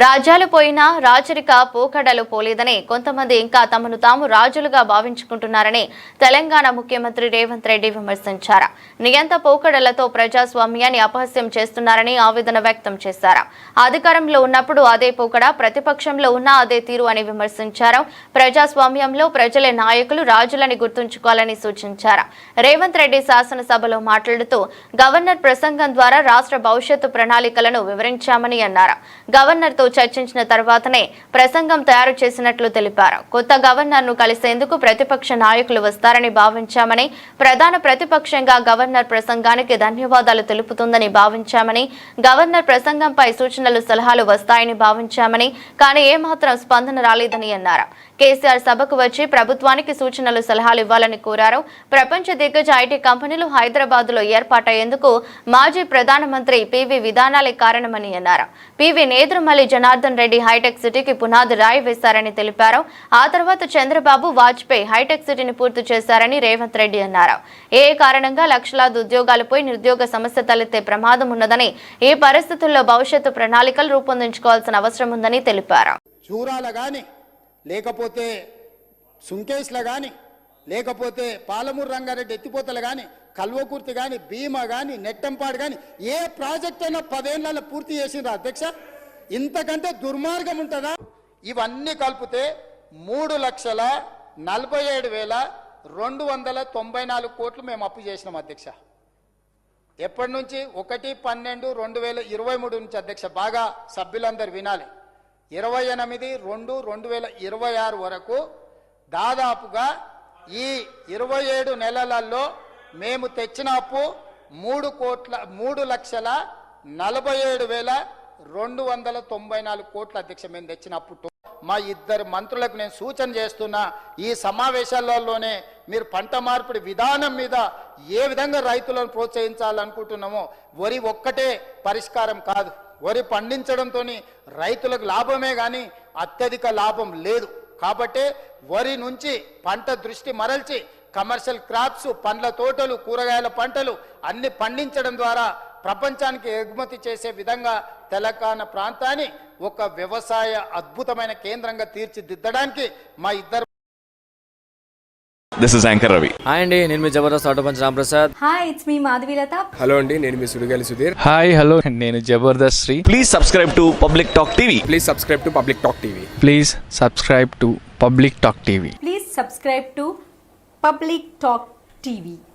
రాజ్యాలు పోయినా రాచరిక పోకడలు పోలేదని కొంతమంది ఇంకా తమను తాము రాజులుగా భావించుకుంటున్నారని తెలంగాణ ముఖ్యమంత్రి రేవంత్ రెడ్డి విమర్శించారు. నియంత పోకడలతో ప్రజాస్వామ్యాన్ని అపహాస్యం చేస్తున్నారని ఆవేదన వ్యక్తం చేశారు. అధికారంలో ఉన్నప్పుడు అదే పోకడ, ప్రతిపక్షంలో ఉన్నా అదే తీరు అని విమర్శించారు. ప్రజాస్వామ్యంలో ప్రజలే నాయకులు, రాజులని గుర్తుంచుకోవాలని సూచించారు. రేవంత్ రెడ్డి శాసనసభలో మాట్లాడుతూ గవర్నర్ ప్రసంగం ద్వారా రాష్ట్ర భవిష్యత్తు ప్రణాళికలను వివరించామని అన్నారు. గవర్నర్ తో చర్చించిన తర్వాతనే ప్రసంగం తయారు చేసినట్లు తెలిపారు. కొత్త గవర్నర్ ను కలిసేందుకు ప్రతిపక్ష నాయకులు వస్తారని భావించామని, ప్రధాన ప్రతిపక్షంగా గవర్నర్ ప్రసంగానికి ధన్యవాదాలు తెలుపుతుందని భావించామని, గవర్నర్ ప్రసంగంపై సూచనలు సలహాలు వస్తాయని భావించామని, కానీ ఏమాత్రం స్పందన రాలేదని అన్నారు. కేసీఆర్ సభకు వచ్చి ప్రభుత్వానికి సూచనలు సలహాలు ఇవ్వాలని కోరారు. ప్రపంచ దిగ్గజ ఐటీ కంపెనీలు హైదరాబాద్ లో ఏర్పాటయ్యేందుకు మాజీ ప్రధానమంత్రి పివి విధానాలే కారణమని అన్నారు. పివి నేదురుమల్లి జనార్దన్ రెడ్డి హైటెక్ సిటీకి పునాది రాయి వేశారని తెలిపారు. ఆ తర్వాత చంద్రబాబు, వాజ్పేయి హైటెక్ సిటీని పూర్తి చేశారని రేవంత్ రెడ్డి అన్నారు. ఏ కారణంగా లక్షలాది ఉద్యోగాలపై నిరుద్యోగ సమస్య తలెత్తే ప్రమాదం ఉన్నదని, ఈ పరిస్థితుల్లో భవిష్యత్తు ప్రణాళికలు రూపొందించుకోవాల్సిన అవసరం ఉందని తెలిపారు. లేకపోతే సుంకేష్ల కానీ, లేకపోతే పాలమూరు రంగారెడ్డి ఎత్తిపోతలు కానీ, కల్వకుర్తి కానీ, భీమా కానీ, నెట్టంపాడు కానీ, ఏ ప్రాజెక్ట్ అయినా 10 ఏళ్లలో పూర్తి చేసిండ్రా అధ్యక్ష? ఇంతకంటే దుర్మార్గం ఉంటుందా? ఇవన్నీ కలిపితే 3,47,294 కోట్లు మేము అప్పు చేసినాం అధ్యక్ష. ఎప్పటి నుంచి? 1/12/2023 నుంచి అధ్యక్ష. బాగా సభ్యులందరూ వినాలి. 28/2/2026 వరకు దాదాపుగా ఈ 27 నెలలలో మేము తెచ్చిన అప్పు 3,47,294 కోట్ల అధ్యక్ష. మేము తెచ్చిన అప్పు. మా ఇద్దరు మంత్రులకు నేను సూచన చేస్తున్నా, ఈ సమావేశాలలోనే మీరు పంట మార్పిడి విధానం మీద ఏ విధంగా రైతులను ప్రోత్సహించాలనుకుంటున్నామో, వరి ఒక్కటే పరిష్కారం కాదు. వరి పండించడంతో రైతులకు లాభమే కానీ అత్యధిక లాభం లేదు. కాబట్టి వరి నుంచి పంట దృష్టి మరల్చి కమర్షియల్ క్రాప్స్, పండ్ల తోటలు, కూరగాయల పంటలు అన్ని పండించడం ద్వారా ప్రపంచానికి ఎగుమతి చేసే విధంగా తెలంగాణ ప్రాంతాన్ని ఒక వ్యవసాయ అద్భుతమైన కేంద్రంగా తీర్చిదిద్దడానికి మా ఇద్దరు. This is Anchor Ravi. Hi అండి, నేను మీ Jabardasth auto punch Ram Prasad. Hi, it's me Madhavilatha. Hello అండి, నేను మీ సుడిగాలి సుధీర్. హాయ్ హలో, నేను Jabardasth Sri. Please subscribe to Public Talk TV. Please subscribe to Public Talk TV. Please subscribe to Public Talk TV. Please subscribe to Public Talk TV.